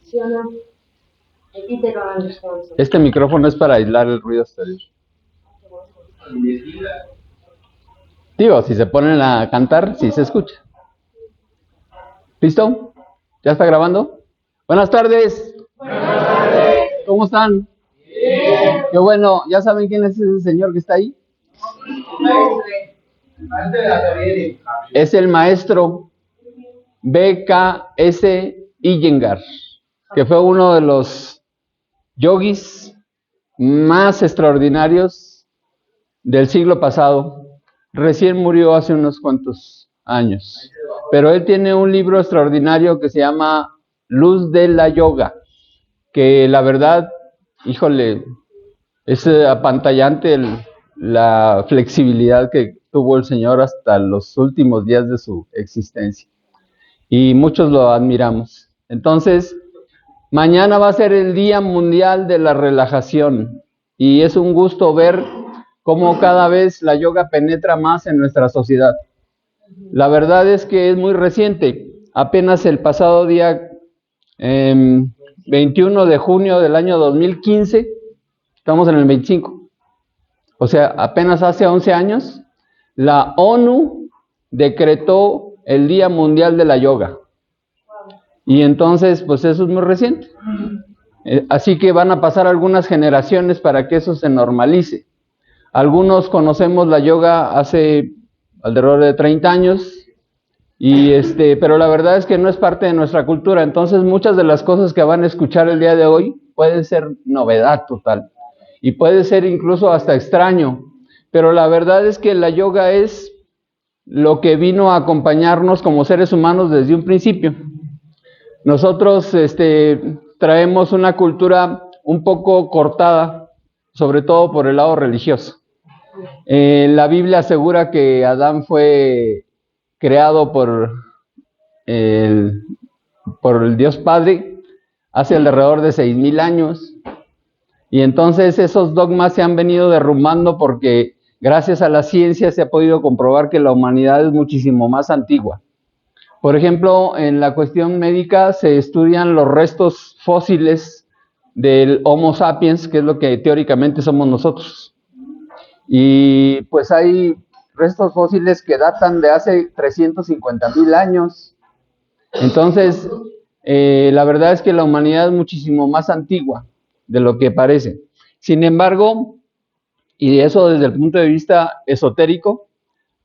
¿Sí o no? Aquí te lo understand. Este micrófono es para aislar el ruido exterior. Digo, si se ponen a cantar, sí se escucha. ¿Listo? ¿Ya está grabando? Buenas tardes. Buenas tardes. ¿Cómo están? Bien. Qué bueno. ¿Ya saben quién es ese señor que está ahí? Es el maestro B.K.S. Iyengar, que fue uno de los yogis más extraordinarios del siglo pasado. Recién murió hace unos cuantos años, pero él tiene un libro extraordinario que se llama Luz de la Yoga, que la verdad, híjole, es apantallante la flexibilidad que tuvo el señor hasta los últimos días de su existencia, y muchos lo admiramos. Entonces, mañana va a ser el Día Mundial de la Relajación, y es un gusto ver cómo cada vez la yoga penetra más en nuestra sociedad. La verdad es que es muy reciente. Apenas el pasado día 21 de junio del año 2015, estamos en el 25. O sea, apenas hace 11 años, la ONU decretó el Día Mundial de la Yoga. Y entonces, pues eso es muy reciente. Así que van a pasar algunas generaciones para que eso se normalice. Algunos conocemos la yoga hace alrededor de 30 años, pero la verdad es que no es parte de nuestra cultura. Entonces muchas de las cosas que van a escuchar el día de hoy pueden ser novedad total y puede ser incluso hasta extraño, pero la verdad es que la yoga es lo que vino a acompañarnos como seres humanos desde un principio. Nosotros traemos una cultura un poco cortada, sobre todo por el lado religioso. La Biblia asegura que Adán fue creado por el Dios Padre hace alrededor de 6,000 años, y entonces esos dogmas se han venido derrumbando porque gracias a la ciencia se ha podido comprobar que la humanidad es muchísimo más antigua. Por ejemplo, en la cuestión médica se estudian los restos fósiles del Homo sapiens, que es lo que teóricamente somos nosotros. Y pues hay restos fósiles que datan de hace 350,000 años. Entonces, la verdad es que la humanidad es muchísimo más antigua de lo que parece. Sin embargo, y eso desde el punto de vista esotérico,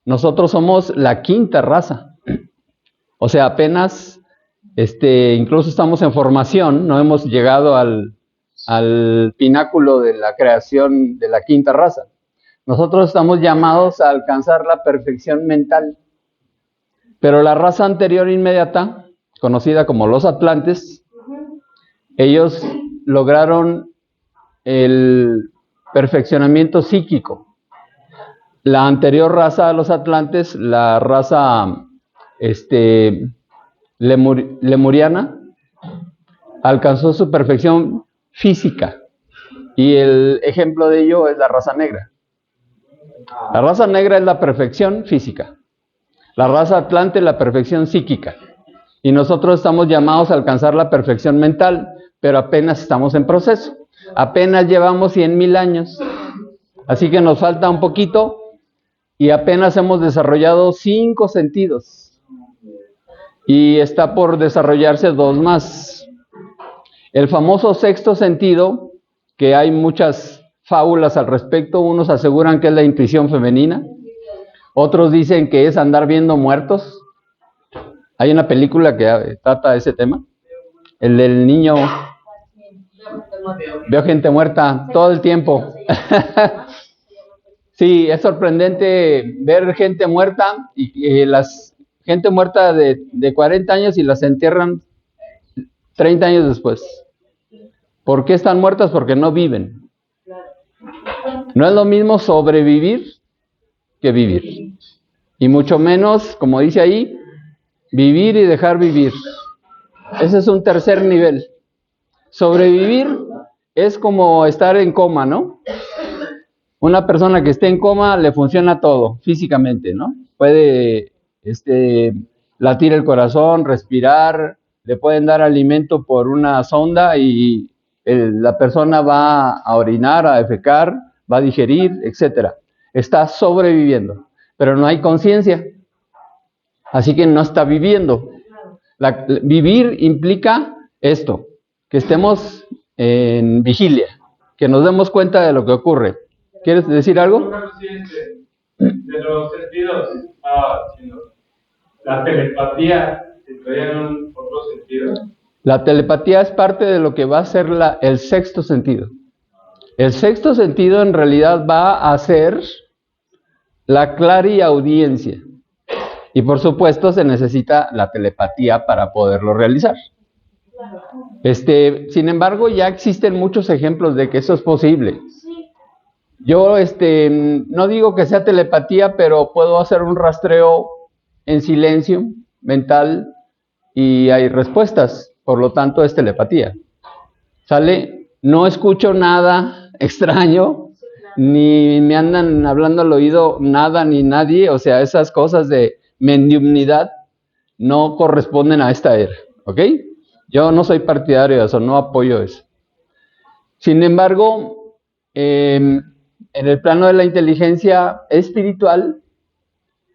nosotros somos la quinta raza. O sea, apenas, incluso estamos en formación, no hemos llegado al pináculo de la creación de la quinta raza. Nosotros estamos llamados a alcanzar la perfección mental. Pero la raza anterior inmediata, conocida como los atlantes, ellos lograron el perfeccionamiento psíquico. La anterior raza a los atlantes, la raza lemuriana, alcanzó su perfección física. Y el ejemplo de ello es la raza negra. La raza negra es la perfección física. La raza atlante es la perfección psíquica. Y nosotros estamos llamados a alcanzar la perfección mental, pero apenas estamos en proceso. Apenas llevamos 100,000 años. Así que nos falta un poquito y apenas hemos desarrollado 5 sentidos. Y está por desarrollarse 2 más. El famoso sexto sentido, que hay muchas fábulas al respecto. Unos aseguran que es la intuición femenina. Otros dicen que es andar viendo muertos. Hay una película que trata ese tema. El del niño veo gente muerta todo el tiempo. Sí, es sorprendente ver gente muerta y las gente muerta de 40 años y las entierran 30 años después. ¿Por qué están muertas? Porque no viven. No es lo mismo sobrevivir que vivir. Y mucho menos, como dice ahí, vivir y dejar vivir. Ese es un tercer nivel. Sobrevivir es como estar en coma, ¿no? Una persona que esté en coma le funciona todo físicamente, ¿no? Puede latir el corazón, respirar, le pueden dar alimento por una sonda y la persona va a orinar, a defecar, va a digerir, etcétera. Está sobreviviendo, pero no hay conciencia, así que no está viviendo. Vivir implica esto, que estemos en vigilia, que nos demos cuenta de lo que ocurre. ¿Quieres decir algo? De los sentidos, la telepatía entraría en otro sentido. La telepatía es parte de lo que va a ser el sexto sentido. El sexto sentido en realidad va a ser la clariaudiencia. Y por supuesto se necesita la telepatía para poderlo realizar. Sin embargo, ya existen muchos ejemplos de que eso es posible. Yo no digo que sea telepatía, pero puedo hacer un rastreo en silencio mental y hay respuestas, por lo tanto es telepatía. ¿Sale? No escucho nada extraño, ni me andan hablando al oído nada ni nadie, o sea, esas cosas de mediumnidad no corresponden a esta era, ¿ok? Yo no soy partidario de eso, no apoyo eso. Sin embargo, en el plano de la inteligencia espiritual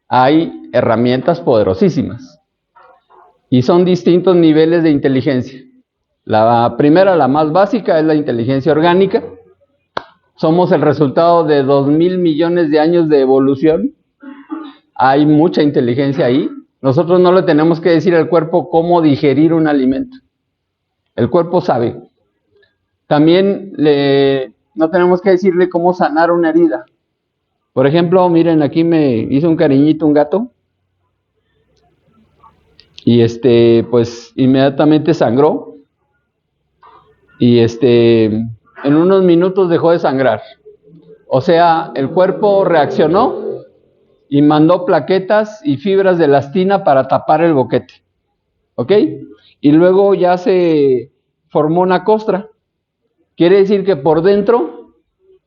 hay herramientas poderosísimas y son distintos niveles de inteligencia. La primera, la más básica, es la inteligencia orgánica. Somos el resultado de 2,000 millones de años de evolución. Hay mucha inteligencia ahí. Nosotros no le tenemos que decir al cuerpo cómo digerir un alimento. El cuerpo sabe. También no tenemos que decirle cómo sanar una herida. Por ejemplo, miren, aquí me hizo un cariñito un gato. Y pues inmediatamente sangró. Y en unos minutos dejó de sangrar. O sea, el cuerpo reaccionó y mandó plaquetas y fibras de elastina para tapar el boquete. ¿Ok? Y luego ya se formó una costra. Quiere decir que por dentro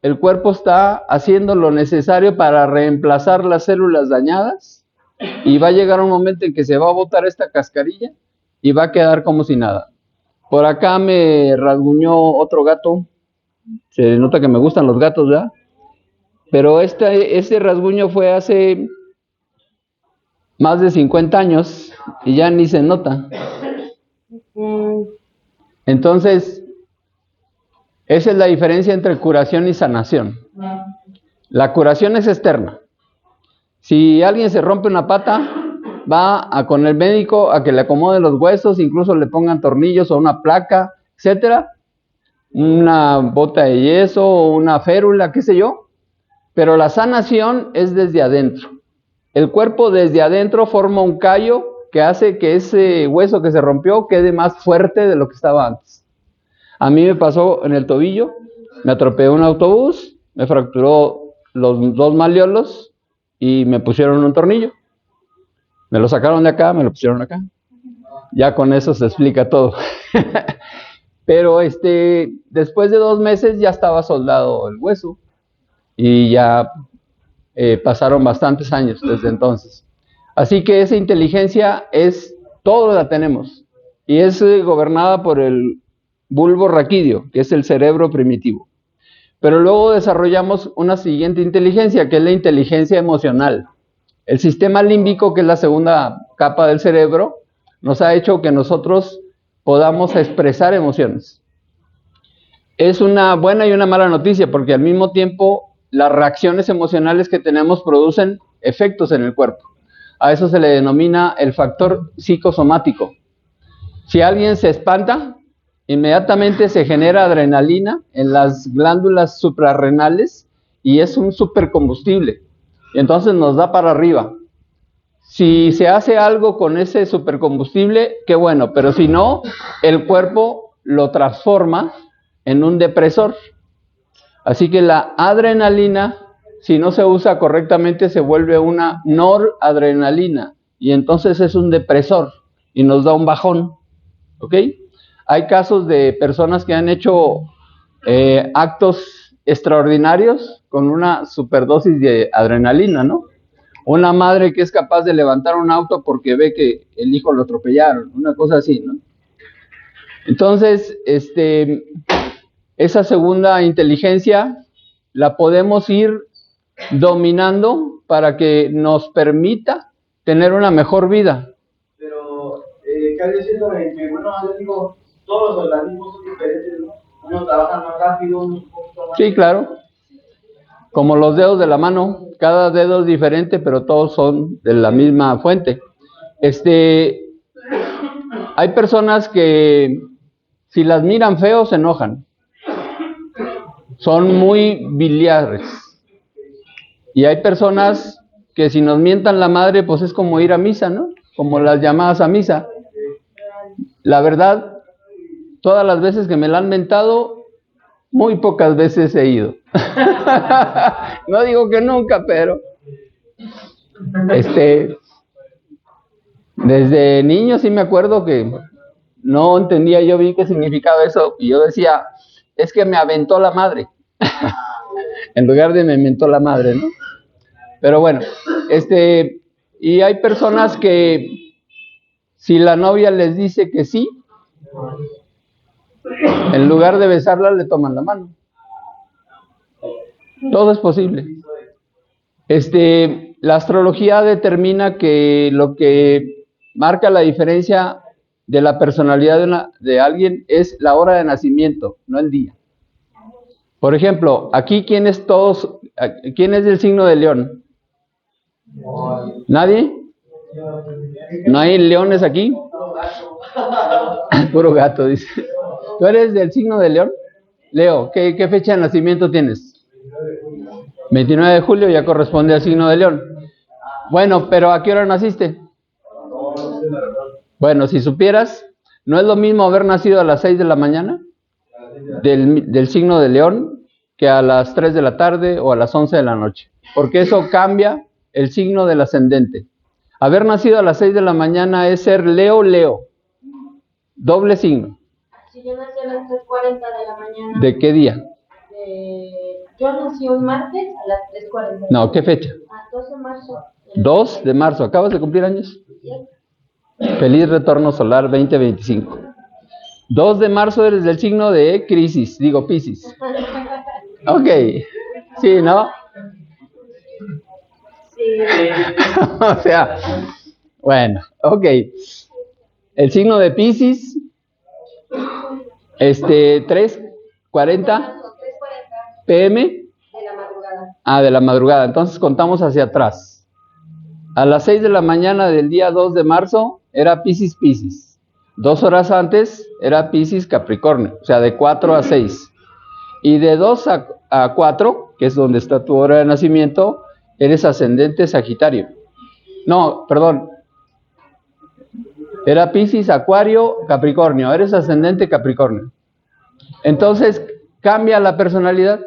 el cuerpo está haciendo lo necesario para reemplazar las células dañadas y va a llegar un momento en que se va a botar esta cascarilla y va a quedar como si nada. Por acá me rasguñó otro gato. Se nota que me gustan los gatos, ¿verdad? Pero ese rasguño fue hace más de 50 años y ya ni se nota. Entonces, esa es la diferencia entre curación y sanación. La curación es externa. Si alguien se rompe una pata, va con el médico a que le acomode los huesos, incluso le pongan tornillos o una placa, etcétera, una bota de yeso o una férula, qué sé yo. Pero la sanación es desde adentro. El cuerpo desde adentro forma un callo que hace que ese hueso que se rompió quede más fuerte de lo que estaba antes. A mí me pasó en el tobillo, me atropelló un autobús, me fracturó los 2 malleolos y me pusieron un tornillo. Me lo sacaron de acá, me lo pusieron acá. Ya con eso se explica todo. Pero después de 2 meses ya estaba soldado el hueso y ya pasaron bastantes años desde entonces. Así que esa inteligencia todos la tenemos y es gobernada por el bulbo raquídeo, que es el cerebro primitivo. Pero luego desarrollamos una siguiente inteligencia, que es la inteligencia emocional. El sistema límbico, que es la segunda capa del cerebro, nos ha hecho que nosotros podamos expresar emociones. Es una buena y una mala noticia, porque al mismo tiempo las reacciones emocionales que tenemos producen efectos en el cuerpo. A eso se le denomina el factor psicosomático. Si alguien se espanta, inmediatamente se genera adrenalina en las glándulas suprarrenales y es un supercombustible. Y entonces nos da para arriba. Si se hace algo con ese supercombustible, qué bueno, pero si no, el cuerpo lo transforma en un depresor. Así que la adrenalina, si no se usa correctamente, se vuelve una noradrenalina y entonces es un depresor y nos da un bajón. ¿Ok? Hay casos de personas que han hecho actos extraordinarios con una superdosis de adrenalina, ¿no? Una madre que es capaz de levantar un auto porque ve que el hijo lo atropellaron, una cosa así, ¿no? Entonces, esa segunda inteligencia la podemos ir dominando para que nos permita tener una mejor vida. Pero, ¿qué hay diciendo de que, bueno, yo digo, todos los organismos son diferentes, ¿no? Unos trabajan más rápido, unos un poquito más. Sí, claro. Como los dedos de la mano, cada dedo es diferente, pero todos son de la misma fuente. Hay personas que si las miran feo se enojan. Son muy biliares. Y hay personas que si nos mientan la madre, pues es como ir a misa, ¿no? Como las llamadas a misa. La verdad, todas las veces que me la han mentado, muy pocas veces he ido. No digo que nunca, pero desde niño sí me acuerdo que no entendía yo bien qué significaba eso, y yo decía, es que me aventó la madre, en lugar de me mentó la madre, ¿no? Pero bueno, y hay personas que si la novia les dice que sí, en lugar de besarla le toman la mano. Todo es posible. La astrología determina que lo que marca la diferencia de la personalidad de alguien es la hora de nacimiento, no el día. Por ejemplo, aquí ¿quién es del signo de León? ¿Nadie? ¿No hay leones aquí? Puro gato, dice. ¿Tú eres del signo de León? Leo, ¿qué fecha de nacimiento tienes? 29 de julio, ya corresponde al signo de León. Bueno, pero ¿a qué hora naciste? Bueno, si supieras, no es lo mismo haber nacido a las 6 de la mañana del signo de León que a las 3 de la tarde o a las 11 de la noche, porque eso cambia el signo del ascendente. Haber nacido a las 6 de la mañana es ser Leo, doble signo. Si yo nací a las 3:40 de la mañana. ¿De qué día? Yo nací un martes a las 3:40. No, ¿qué fecha? 2 de marzo. 2 de marzo, ¿acabas de cumplir años? Feliz retorno solar 2025. 2 de marzo eres del signo de Piscis. Ok, sí, ¿no? Sí. O sea, bueno, ok. El signo de Piscis, 3:40 PM. De la madrugada. De la madrugada. Entonces contamos hacia atrás. A las 6 de la mañana del día 2 de marzo era Piscis. 2 horas antes era Piscis Capricornio, o sea, de 4 a 6. Y de 2 a 4, que es donde está tu hora de nacimiento, eres ascendente Sagitario. No, perdón. Era Piscis, Acuario, Capricornio. Eres ascendente Capricornio. Entonces, cambia la personalidad.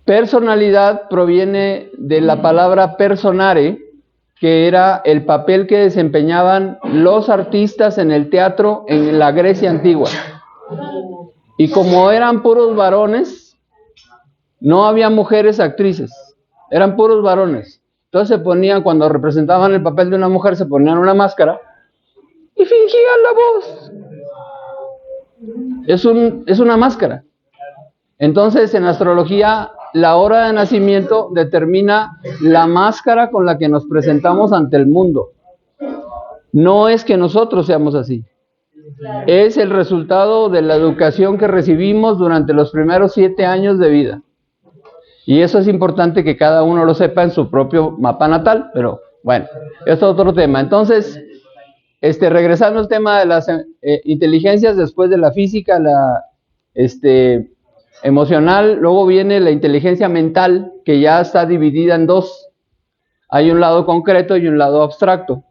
Personalidad proviene de la palabra personare, que era el papel que desempeñaban los artistas en el teatro en la Grecia antigua. Y como eran puros varones, no había mujeres actrices, eran puros varones. Entonces se ponían, cuando representaban el papel de una mujer, se ponían una máscara y fingían la voz. Es una máscara. Entonces, en astrología, la hora de nacimiento determina la máscara con la que nos presentamos ante el mundo. No es que nosotros seamos así. Es el resultado de la educación que recibimos durante los primeros 7 años de vida. Y eso es importante que cada uno lo sepa en su propio mapa natal, pero bueno, es otro tema. Entonces, regresando al tema de las inteligencias, después de la física, la emocional, luego viene la inteligencia mental, que ya está dividida en dos. Hay un lado concreto y un lado abstracto.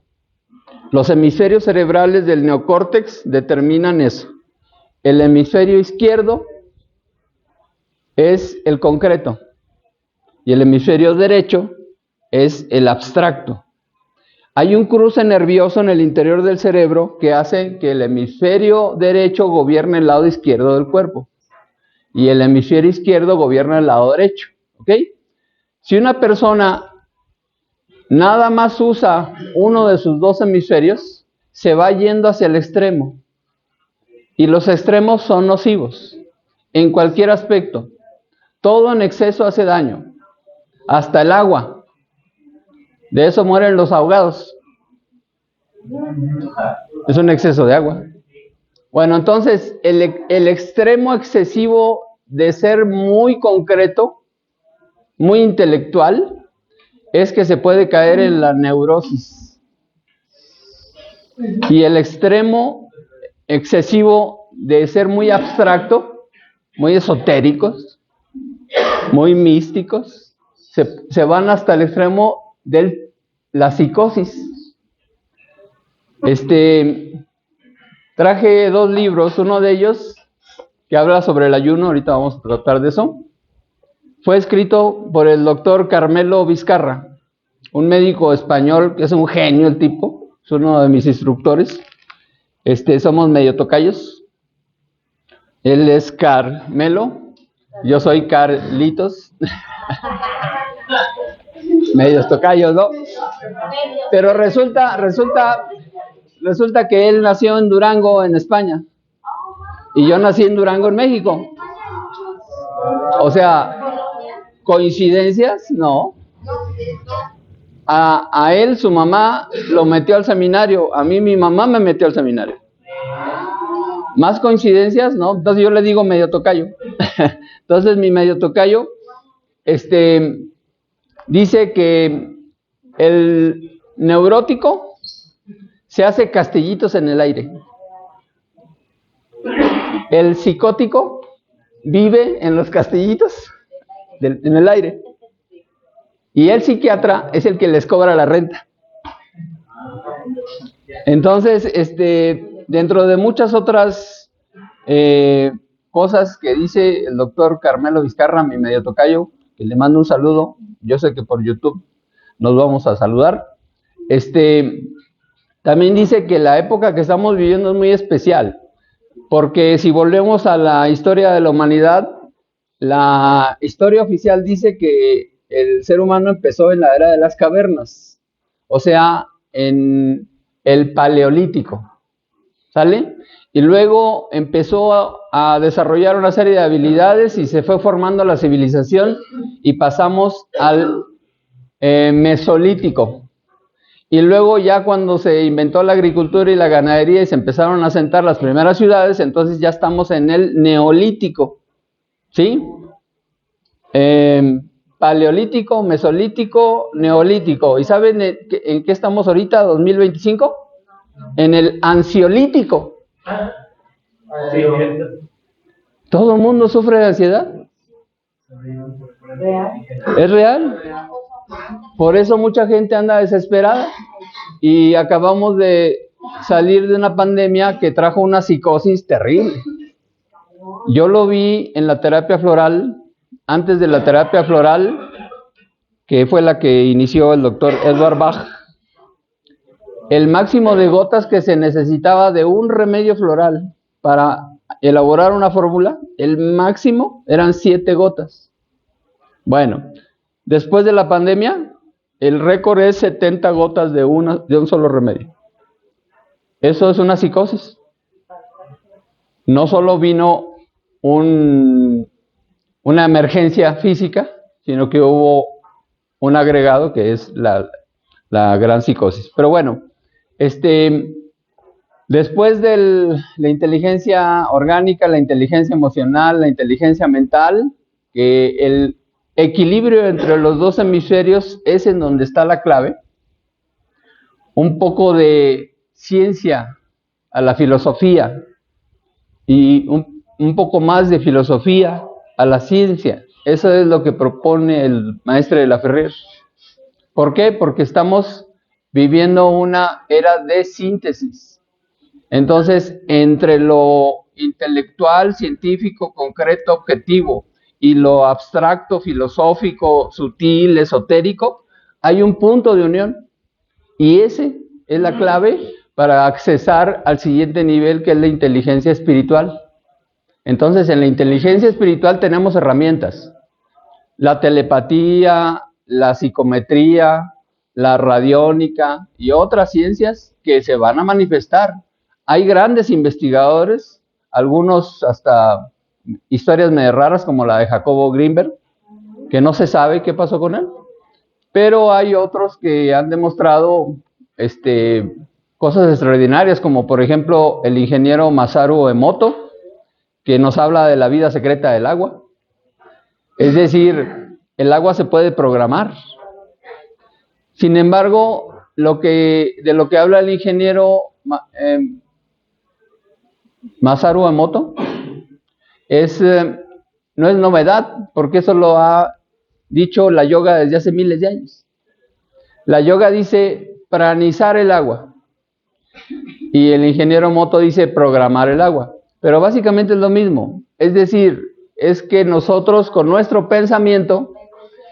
Los hemisferios cerebrales del neocórtex determinan eso. El hemisferio izquierdo es el concreto y el hemisferio derecho es el abstracto. Hay un cruce nervioso en el interior del cerebro que hace que el hemisferio derecho gobierne el lado izquierdo del cuerpo y el hemisferio izquierdo gobierna el lado derecho, ¿ok? Si una persona nada más usa uno de sus dos hemisferios, se va yendo hacia el extremo. Y los extremos son nocivos, en cualquier aspecto. Todo en exceso hace daño, hasta el agua. De eso mueren los ahogados. Es un exceso de agua. Bueno, entonces, el extremo excesivo de ser muy concreto, muy intelectual, es que se puede caer en la neurosis. Y el extremo excesivo de ser muy abstracto, muy esotéricos, muy místicos, se van hasta el extremo de la psicosis. Traje 2 libros, uno de ellos que habla sobre el ayuno, ahorita vamos a tratar de eso. Fue escrito por el doctor Carmelo Vizcarra, un médico español que es un genio el tipo, es uno de mis instructores. Somos medio tocayos. Él es Carmelo, yo soy Carlitos. Medios tocayos, ¿no? Pero resulta que él nació en Durango, en España, y yo nací en Durango, en México. O sea, ¿coincidencias? No. A él, su mamá lo metió al seminario, a mí mi mamá me metió al seminario. ¿Más coincidencias? No. Entonces yo le digo medio tocayo. Entonces mi medio tocayo, dice que el neurótico se hace castillitos en el aire. El psicótico vive en los castillitos en el aire. Y el psiquiatra es el que les cobra la renta. Entonces, dentro de muchas otras cosas que dice el doctor Carmelo Vizcarra, mi medio tocayo, que le mando un saludo, yo sé que por YouTube nos vamos a saludar, también dice que la época que estamos viviendo es muy especial, porque si volvemos a la historia de la humanidad, la historia oficial dice que el ser humano empezó en la era de las cavernas, o sea, en el paleolítico, ¿sale? Y luego empezó a desarrollar una serie de habilidades y se fue formando la civilización y pasamos al mesolítico. Y luego ya cuando se inventó la agricultura y la ganadería y se empezaron a asentar las primeras ciudades, entonces ya estamos en el neolítico, ¿sí? Paleolítico, mesolítico, neolítico. ¿Y saben en qué estamos ahorita, 2025? En el ansiolítico. ¿Todo el mundo sufre de ansiedad? ¿Es real? Por eso mucha gente anda desesperada. Y acabamos de salir de una pandemia que trajo una psicosis terrible. Yo lo vi en la terapia floral. Antes de la terapia floral, que fue la que inició el doctor Edward Bach, el máximo de gotas que se necesitaba de un remedio floral para elaborar una fórmula, el máximo eran 7 gotas. Bueno, después de la pandemia, el récord es 70 gotas de un solo remedio. Eso es una psicosis. No solo vino una emergencia física, sino que hubo un agregado que es la gran psicosis. Pero bueno, después de la inteligencia orgánica, la inteligencia emocional, la inteligencia mental, que el equilibrio entre los 2 hemisferios es en donde está la clave, un poco de ciencia a la filosofía y un poco más de filosofía a la ciencia. Eso es lo que propone el maestre de la Ferrer. ¿Por qué? Porque estamos viviendo una era de síntesis. Entonces, entre lo intelectual, científico, concreto, objetivo, y lo abstracto, filosófico, sutil, esotérico, hay un punto de unión. Y ese es la clave para accesar al siguiente nivel, que es la inteligencia espiritual. Entonces, en la inteligencia espiritual tenemos herramientas. La telepatía, la psicometría, la radiónica y otras ciencias que se van a manifestar. Hay grandes investigadores, algunos hasta historias medio raras como la de Jacobo Greenberg, que no se sabe qué pasó con él, pero hay otros que han demostrado cosas extraordinarias, como por ejemplo el ingeniero Masaru Emoto, que nos habla de la vida secreta del agua. Es decir, el agua se puede programar. Sin embargo, de lo que habla el ingeniero Masaru Emoto no es novedad, porque eso lo ha dicho la yoga desde hace miles de años. La yoga dice pranizar el agua y el ingeniero Emoto dice programar el agua, pero básicamente es lo mismo. Es decir, es que nosotros con nuestro pensamiento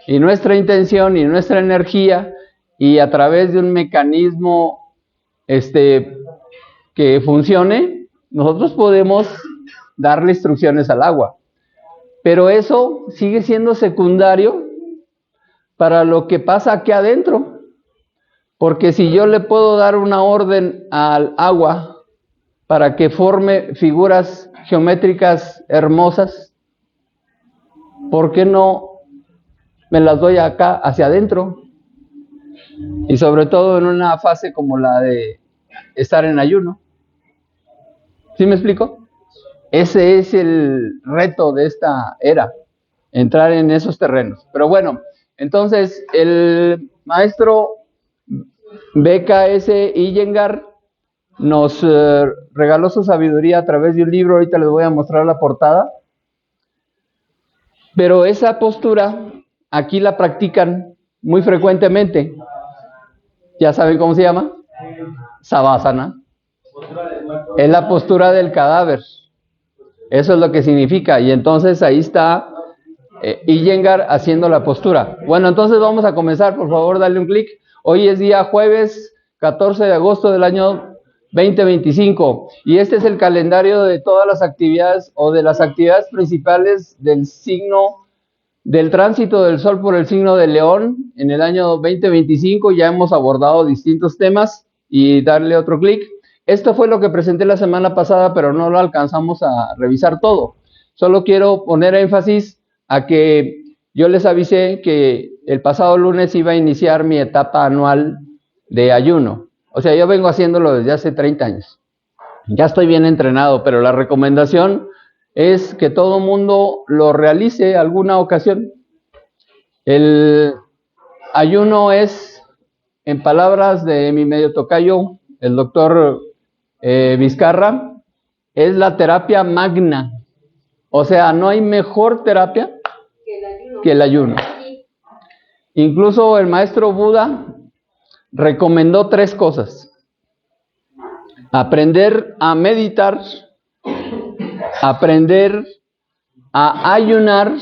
y nuestra intención y nuestra energía y a través de un mecanismo que funcione, nosotros podemos darle instrucciones al agua. Pero eso sigue siendo secundario para lo que pasa aquí adentro. Porque si yo le puedo dar una orden al agua para que forme figuras geométricas hermosas, ¿por qué no me las doy acá hacia adentro? Y sobre todo en una fase como la de estar en ayuno. ¿Sí me explico? Ese es el reto de esta era, entrar en esos terrenos. Pero bueno, entonces el maestro B.K.S. Iyengar nos regaló su sabiduría a través de un libro. Ahorita les voy a mostrar la portada. Pero esa postura aquí la practican muy frecuentemente. ¿Ya saben cómo se llama? Savasana. Es la postura del cadáver. Eso es lo que significa. Y entonces ahí está Iyengar haciendo la postura. Bueno, entonces vamos a comenzar. Por favor, dale un clic. Hoy es día jueves 14 de agosto del año 2025. Y este es el calendario de todas las actividades o de las actividades principales del signo del tránsito del Sol por el signo de León en el año 2025. Ya hemos abordado distintos temas y darle otro clic. Esto fue lo que presenté la semana pasada, pero no lo alcanzamos a revisar todo. Solo quiero poner énfasis a que yo les avisé que el pasado lunes iba a iniciar mi etapa anual de ayuno. O sea, yo vengo haciéndolo desde hace 30 años. Ya estoy bien entrenado, pero la recomendación es que todo mundo lo realice alguna ocasión. El ayuno es, en palabras de mi medio tocayo, el doctor Vizcarra, es la terapia magna. O sea, no hay mejor terapia que el ayuno. Incluso el maestro Buda recomendó 3 cosas: aprender a meditar, aprender a ayunar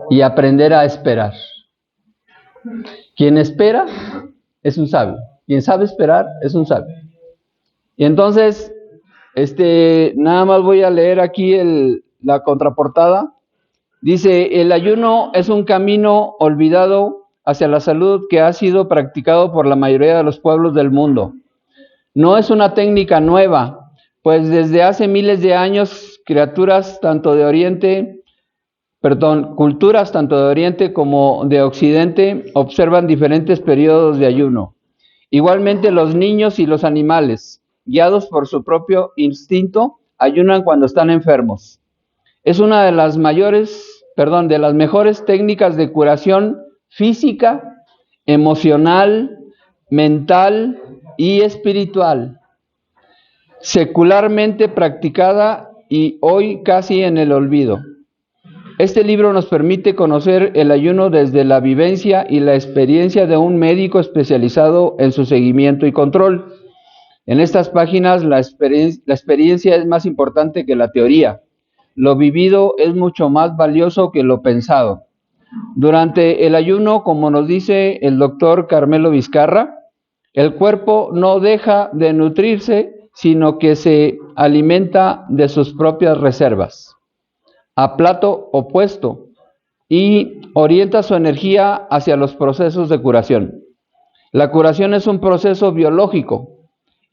y aprender a esperar. Quien espera es un sabio. Quien sabe esperar es un sabio. Y entonces, nada más voy a leer aquí la contraportada. Dice: el ayuno es un camino olvidado hacia la salud que ha sido practicado por la mayoría de los pueblos del mundo. No es una técnica nueva, pues desde hace miles de años culturas tanto de Oriente como de Occidente observan diferentes periodos de ayuno. Igualmente los niños y los animales, guiados por su propio instinto, ayunan cuando están enfermos. Es una de las mejores técnicas de curación física, emocional, mental y espiritual, secularmente practicada y hoy casi en el olvido. Este libro nos permite conocer el ayuno desde la vivencia y la experiencia de un médico especializado en su seguimiento y control. En estas páginas la experiencia es más importante que la teoría. Lo vivido es mucho más valioso que lo pensado. Durante el ayuno, como nos dice el doctor Carmelo Vizcarra, el cuerpo no deja de nutrirse, sino que se alimenta de sus propias reservas, a plato opuesto, y orienta su energía hacia los procesos de curación. La curación es un proceso biológico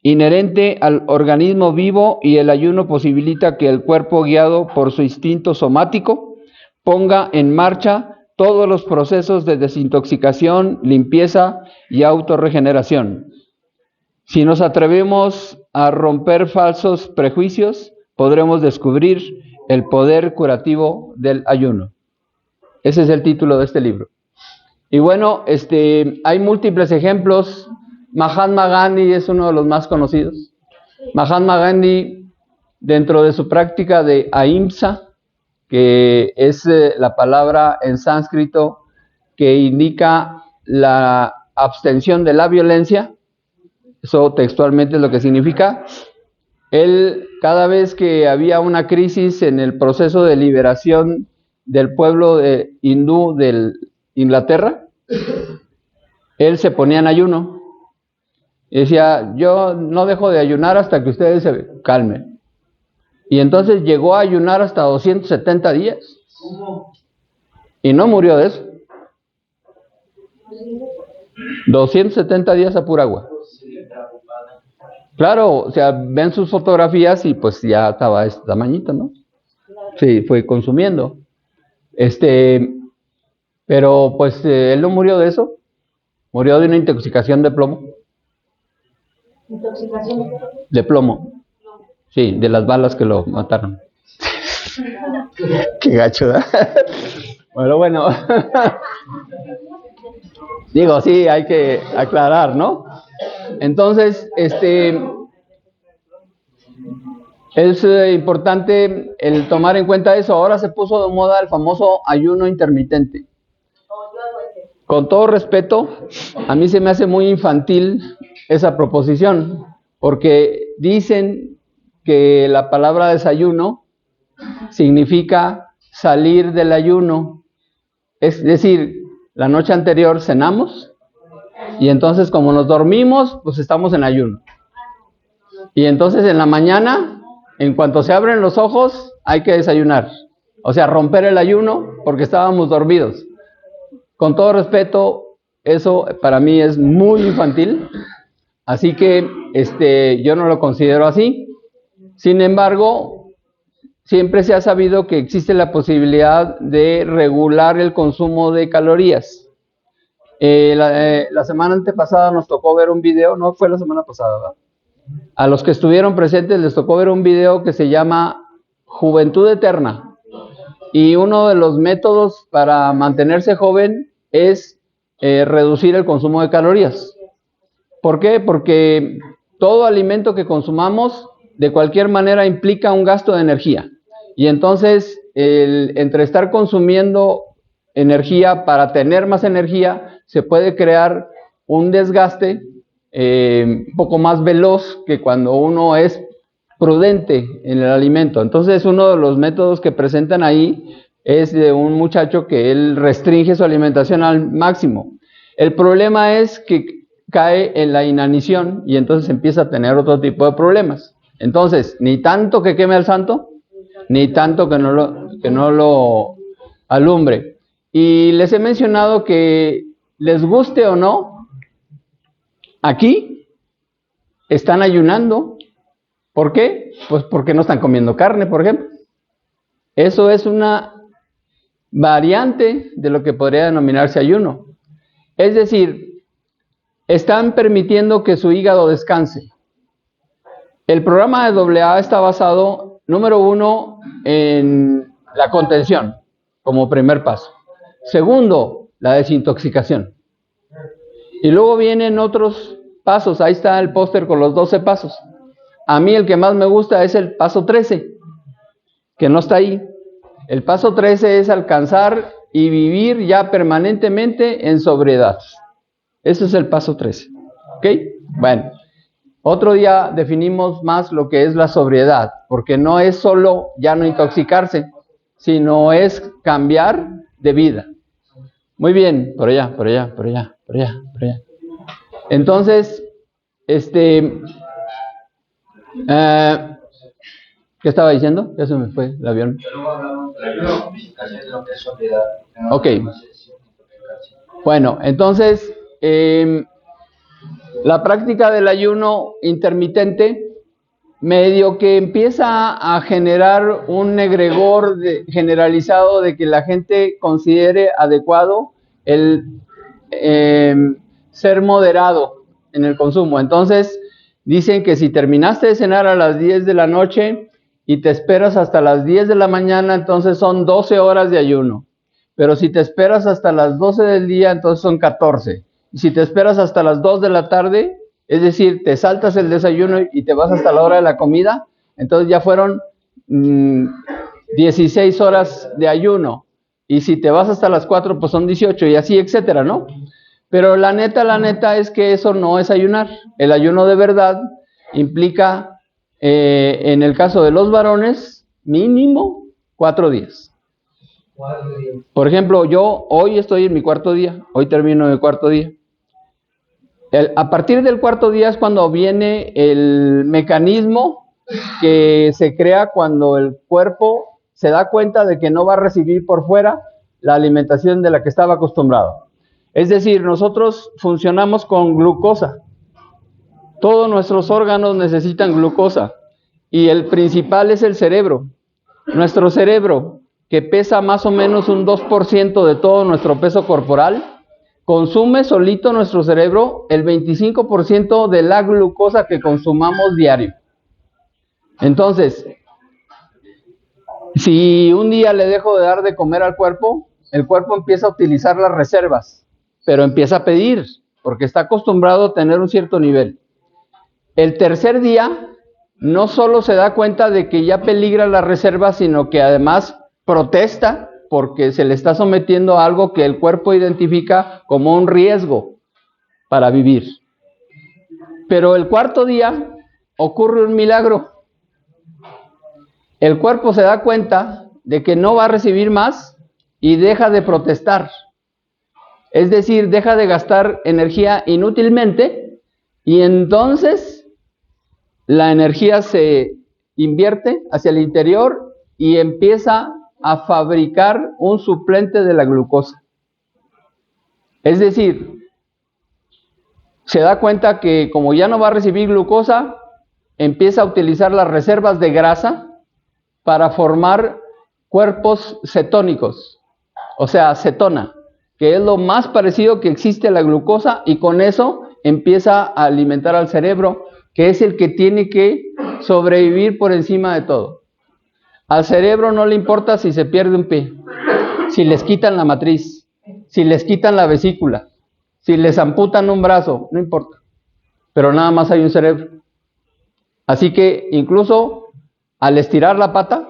inherente al organismo vivo, y el ayuno posibilita que el cuerpo, guiado por su instinto somático, ponga en marcha todos los procesos de desintoxicación, limpieza y autorregeneración. Si nos atrevemos a romper falsos prejuicios, podremos descubrir el poder curativo del ayuno. Ese es el título de este libro. Y bueno, hay múltiples ejemplos. Mahatma Gandhi es uno de los más conocidos. Mahatma Gandhi, dentro de su práctica de ahimsa, que es la palabra en sánscrito que indica la abstención de la violencia, eso textualmente es lo que significa. Él, cada vez que había una crisis en el proceso de liberación del pueblo hindú de Inglaterra, él se ponía en ayuno y decía: yo no dejo de ayunar hasta que ustedes se calmen. Y entonces llegó a ayunar hasta 270 días. Y no murió de eso. 270 días a pura agua. Claro, o sea, ven sus fotografías y pues ya estaba este tamañito, ¿no? Sí, fue consumiendo. Pero pues él no murió de eso. Murió de una intoxicación de plomo. ¿Intoxicación De plomo. Sí, de las balas que lo mataron. Qué gacho, ¿verdad? Bueno. Digo, sí, hay que aclarar, ¿no? Entonces, es importante el tomar en cuenta eso. Ahora se puso de moda el famoso ayuno intermitente. Con todo respeto, a mí se me hace muy infantil esa proposición, porque dicen que la palabra desayuno significa salir del ayuno. Es decir, la noche anterior cenamos y entonces como nos dormimos, pues estamos en ayuno. Y entonces en la mañana, en cuanto se abren los ojos, hay que desayunar. O sea, romper el ayuno porque estábamos dormidos. Con todo respeto, eso para mí es muy infantil. Así que yo no lo considero así. Sin embargo, siempre se ha sabido que existe la posibilidad de regular el consumo de calorías. La semana antepasada nos tocó ver un video, no fue la semana pasada, ¿verdad? A los que estuvieron presentes les tocó ver un video que se llama Juventud Eterna. Y uno de los métodos para mantenerse joven es reducir el consumo de calorías. ¿Por qué? Porque todo alimento que consumamos de cualquier manera implica un gasto de energía. Y entonces, entre estar consumiendo energía para tener más energía, se puede crear un desgaste un poco más veloz que cuando uno es prudente en el alimento. Entonces, uno de los métodos que presentan ahí es de un muchacho que él restringe su alimentación al máximo. El problema es que cae en la inanición y entonces empieza a tener otro tipo de problemas. Entonces, ni tanto que queme al santo, ni tanto que no lo alumbre. Y les he mencionado que, les guste o no, aquí están ayunando. ¿Por qué? Pues porque no están comiendo carne, por ejemplo. Eso es una variante de lo que podría denominarse ayuno. Es decir, están permitiendo que su hígado descanse. El programa de AA está basado, número 1, en la contención, como primer paso. Segundo, la desintoxicación. Y luego vienen otros pasos. Ahí está el póster con los 12 pasos. A mí el que más me gusta es el paso 13, que no está ahí. El paso 13 es alcanzar y vivir ya permanentemente en sobriedad. Ese es el paso 13. ¿Ok? Bueno, otro día definimos más lo que es la sobriedad, porque no es solo ya no intoxicarse, sino es cambiar de vida. Muy bien, por allá. Entonces, ¿qué estaba diciendo? Ya se me fue el avión. Ok. Bueno, entonces, La práctica del ayuno intermitente medio que empieza a generar un egregor generalizado de que la gente considere adecuado el ser moderado en el consumo. Entonces, dicen que si terminaste de cenar a las 10 de la noche y te esperas hasta las 10 de la mañana, entonces son 12 horas de ayuno. Pero si te esperas hasta las 12 del día, entonces son 14. Y si te esperas hasta las 2 de la tarde, es decir, te saltas el desayuno y te vas hasta la hora de la comida, entonces ya fueron 16 horas de ayuno. Y si te vas hasta las 4, pues son 18 y así, etcétera, ¿no? Pero la neta es que eso no es ayunar. El ayuno de verdad implica, en el caso de los varones, mínimo 4 días. Por ejemplo, yo hoy estoy en mi cuarto día, hoy termino mi cuarto día. A partir del cuarto día es cuando viene el mecanismo que se crea cuando el cuerpo se da cuenta de que no va a recibir por fuera la alimentación de la que estaba acostumbrado. Es decir, nosotros funcionamos con glucosa. Todos nuestros órganos necesitan glucosa y el principal es el cerebro. Nuestro cerebro, que pesa más o menos un 2% de todo nuestro peso corporal, consume solito nuestro cerebro el 25% de la glucosa que consumamos diario. Entonces, si un día le dejo de dar de comer al cuerpo, el cuerpo empieza a utilizar las reservas, pero empieza a pedir, porque está acostumbrado a tener un cierto nivel. El tercer día, no solo se da cuenta de que ya peligra la reserva, sino que además protesta porque se le está sometiendo a algo que el cuerpo identifica como un riesgo para vivir. Pero el cuarto día ocurre un milagro. El cuerpo se da cuenta de que no va a recibir más y deja de protestar. Es decir, deja de gastar energía inútilmente y entonces la energía se invierte hacia el interior y empieza a fabricar un suplente de la glucosa. Es decir, se da cuenta que como ya no va a recibir glucosa, empieza a utilizar las reservas de grasa para formar cuerpos cetónicos, o sea, cetona, que es lo más parecido que existe a la glucosa, y con eso empieza a alimentar al cerebro, que es el que tiene que sobrevivir por encima de todo. Al cerebro no le importa si se pierde un pie, si les quitan la matriz, si les quitan la vesícula, si les amputan un brazo, no importa. Pero nada más hay un cerebro. Así que incluso al estirar la pata,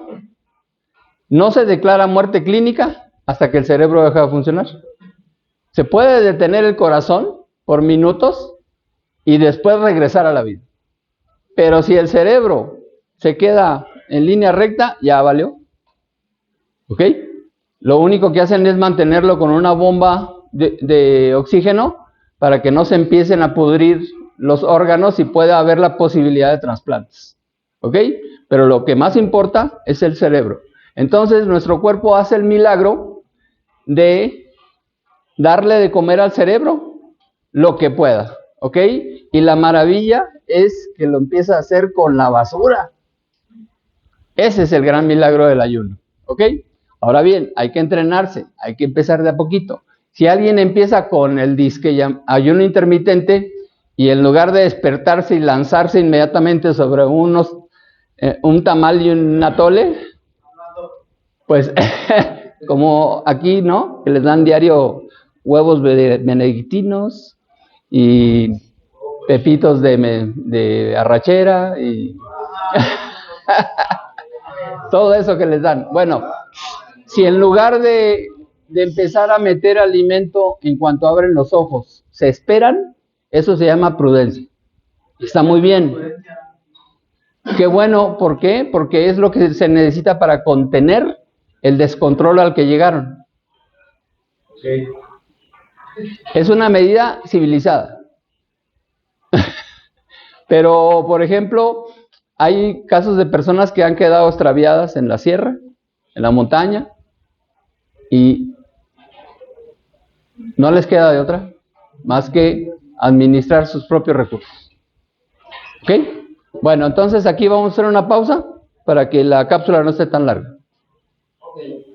no se declara muerte clínica hasta que el cerebro deja de funcionar. Se puede detener el corazón por minutos y después regresar a la vida. Pero si el cerebro se queda en línea recta, ya valió. ¿Ok? Lo único que hacen es mantenerlo con una bomba de oxígeno para que no se empiecen a pudrir los órganos y pueda haber la posibilidad de trasplantes. ¿Ok? Pero lo que más importa es el cerebro. Entonces nuestro cuerpo hace el milagro de darle de comer al cerebro lo que pueda. ¿Ok? Y la maravilla es que lo empieza a hacer con la basura. Ese es el gran milagro del ayuno, ¿ok? Ahora bien, hay que entrenarse, hay que empezar de a poquito. Si alguien empieza con el ayuno intermitente y en lugar de despertarse y lanzarse inmediatamente sobre un tamal y un atole, pues como aquí, ¿no? Que les dan diario huevos benedictinos y pepitos de arrachera y todo eso que les dan. Bueno, si en lugar de empezar a meter alimento en cuanto abren los ojos, se esperan, eso se llama prudencia. Está muy bien. Qué bueno, ¿por qué? Porque es lo que se necesita para contener el descontrol al que llegaron. Sí. Es una medida civilizada. Pero, por ejemplo, hay casos de personas que han quedado extraviadas en la sierra, en la montaña, y no les queda de otra más que administrar sus propios recursos. ¿Ok? Bueno, entonces aquí vamos a hacer una pausa para que la cápsula no esté tan larga. Ok.